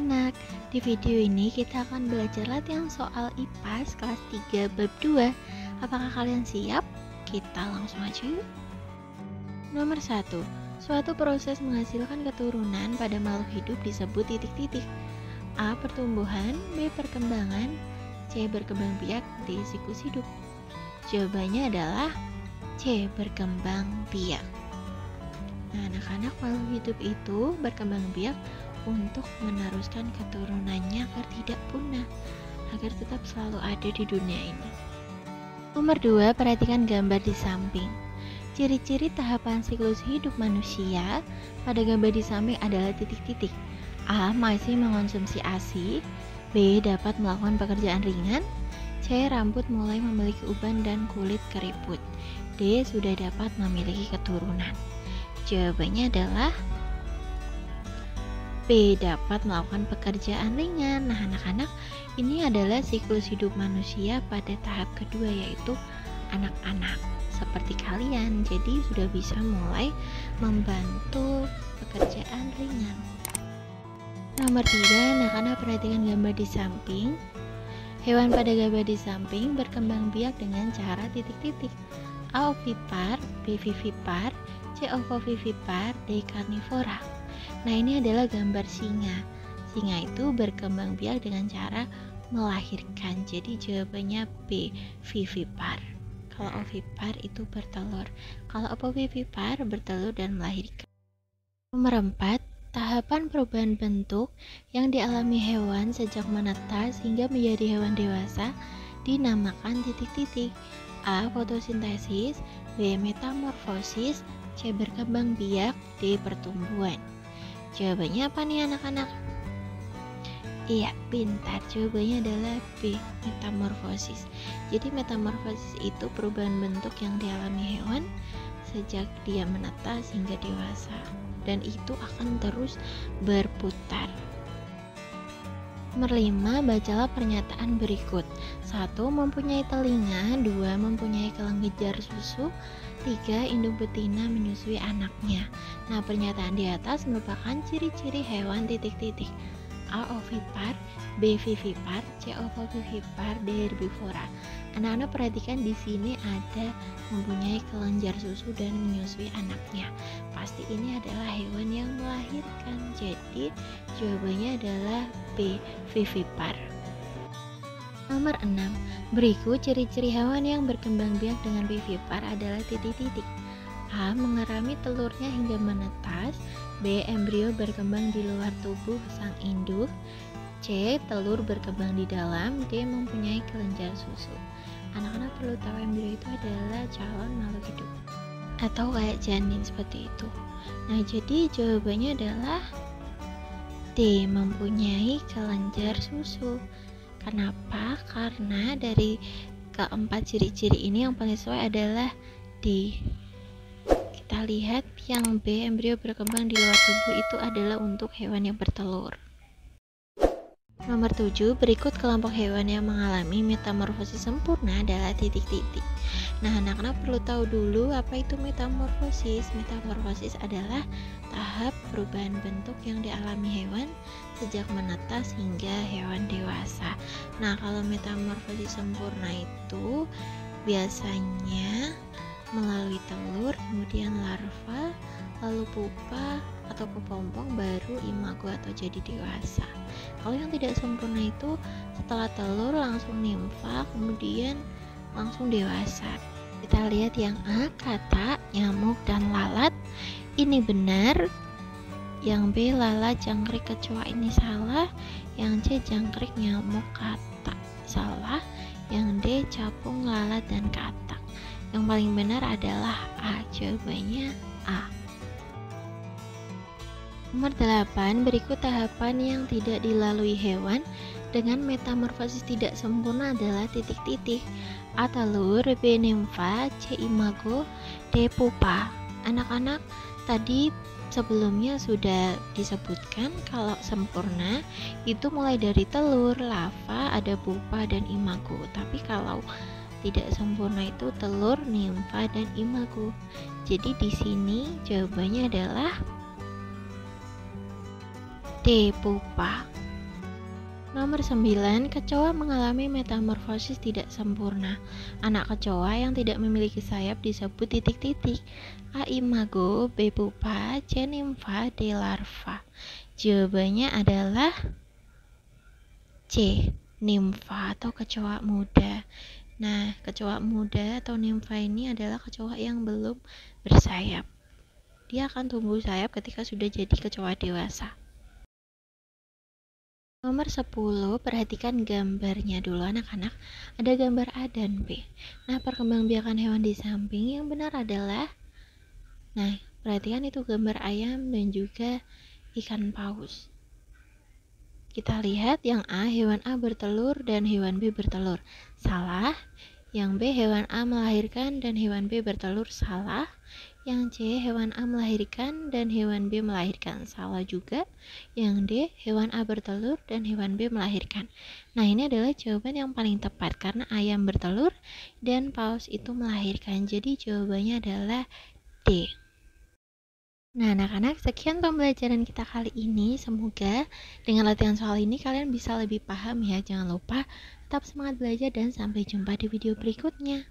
anak-anak, di video ini kita akan belajar latihan soal IPAS kelas 3 bab 2. Apakah kalian siap? Kita langsung aja yuk. Nomor 1. Suatu proses menghasilkan keturunan pada makhluk hidup disebut titik-titik. A. Pertumbuhan, B. Perkembangan, C. Berkembang biak, D. Siklus hidup. Jawabannya adalah C. Berkembang biak. Nah, anak-anak, makhluk hidup itu berkembang biak untuk meneruskan keturunannya agar tidak punah, agar tetap selalu ada di dunia ini. Nomor 2, perhatikan gambar di samping. Ciri-ciri tahapan siklus hidup manusia pada gambar di samping adalah titik-titik. A. Masih mengonsumsi ASI. B. Dapat melakukan pekerjaan ringan. C. Rambut mulai memiliki uban dan kulit keriput. D. Sudah dapat memiliki keturunan. Jawabannya adalah B. Dapat melakukan pekerjaan ringan. Nah, anak-anak, ini adalah siklus hidup manusia pada tahap kedua, yaitu anak-anak seperti kalian. Jadi sudah bisa mulai membantu pekerjaan ringan. Nomor 3, anak-anak perhatikan gambar di samping. Hewan pada gambar di samping berkembang biak dengan cara titik-titik. A. Ovipar, B. Vivipar, C. Ovovivipar, D. Karnivora. Nah, ini adalah gambar singa. Singa itu berkembang biak dengan cara melahirkan. Jadi jawabannya B. Vivipar. Kalau ovipar itu bertelur. Kalau ovovivipar bertelur dan melahirkan. Nomor 4, tahapan perubahan bentuk yang dialami hewan sejak menetas hingga menjadi hewan dewasa dinamakan titik-titik. A. Fotosintesis, B. Metamorfosis, C. Berkembang biak, D. Pertumbuhan. Jawabannya apa nih anak-anak? Iya, pintar. Jawabannya adalah B. Metamorfosis. Jadi metamorfosis itu perubahan bentuk yang dialami hewan sejak dia menetas hingga dewasa, dan itu akan terus berputar. Nomor 5, bacalah pernyataan berikut. 1. Mempunyai telinga. 2. Mempunyai kelenjar susu. 3. Induk betina menyusui anaknya. Nah, pernyataan di atas merupakan ciri-ciri hewan titik-titik. A. Ovipar, B. Vivipar, C. Ovovivipar, D. Herbivora. Anak-anak perhatikan di sini ada mempunyai kelenjar susu dan menyusui anaknya. Pasti ini adalah hewan yang melahirkan. Jadi jawabannya adalah B. Vivipar. Nomor 6, berikut ciri-ciri hewan yang berkembang biak dengan vivipar adalah titik-titik. A. Mengerami telurnya hingga menetas. B. Embrio berkembang di luar tubuh sang induk. C. Telur berkembang di dalam. D. Mempunyai kelenjar susu. Anak-anak perlu tahu embrio itu adalah calon makhluk hidup atau kayak janin seperti itu. Nah, jadi jawabannya adalah D. Mempunyai kelenjar susu. Kenapa? Karena dari keempat ciri-ciri ini yang paling sesuai adalah D. Kita lihat yang B, embrio berkembang di luar tubuh, itu adalah untuk hewan yang bertelur. Nomor 7, berikut kelompok hewan yang mengalami metamorfosis sempurna adalah titik-titik. Nah, anak-anak perlu tahu dulu apa itu metamorfosis. Metamorfosis adalah tahap perubahan bentuk yang dialami hewan sejak menetas hingga hewan dewasa. Nah, kalau metamorfosis sempurna itu biasanya melalui telur, kemudian larva, lalu pupa atau kepompong, baru imago atau jadi dewasa. Kalau yang tidak sempurna itu setelah telur langsung nimfa, kemudian langsung dewasa. Kita lihat yang A, kata, nyamuk, dan lalat. Ini benar. Yang B, lalat, jangkrik, kecoa, ini salah. Yang C, jangkrik, nyamuk, katak, salah. Yang D, capung, lalat, dan katak. Yang paling benar adalah A. Jawabannya A. Nomor 8, berikut tahapan yang tidak dilalui hewan dengan metamorfosis tidak sempurna adalah titik-titik. A. Telur, B. Nimfa, C. Imago, D. Pupa. Anak-anak, tadi sebelumnya sudah disebutkan kalau sempurna itu mulai dari telur, larva, ada pupa, dan imago. Tapi kalau tidak sempurna itu telur, nimfa, dan imago. Jadi di sini jawabannya adalah D. Pupa. Nomor 9, kecoa mengalami metamorfosis tidak sempurna. Anak kecoa yang tidak memiliki sayap disebut titik-titik. A. Imago, B. pupa, C. nimfa, D. larva. Jawabannya adalah C. Nimfa atau kecoa muda. Nah, kecoa muda atau nimfa ini adalah kecoa yang belum bersayap. Dia akan tumbuh sayap ketika sudah jadi kecoa dewasa. Nomor 10, perhatikan gambarnya dulu anak-anak. Ada gambar A dan B. Nah, perkembangbiakan hewan di samping yang benar adalah, nah, perhatikan itu gambar ayam dan juga ikan paus. Kita lihat yang A, hewan A bertelur dan hewan B bertelur. Salah. Yang B, hewan A melahirkan dan hewan B bertelur. Salah. Yang C, hewan A melahirkan dan hewan B melahirkan. Salah juga. Yang D, hewan A bertelur dan hewan B melahirkan. Nah, ini adalah jawaban yang paling tepat karena ayam bertelur dan paus itu melahirkan. Jadi jawabannya adalah D. Nah, anak-anak, sekian pembelajaran kita kali ini. Semoga dengan latihan soal ini kalian bisa lebih paham ya. Jangan lupa tetap semangat belajar dan sampai jumpa di video berikutnya.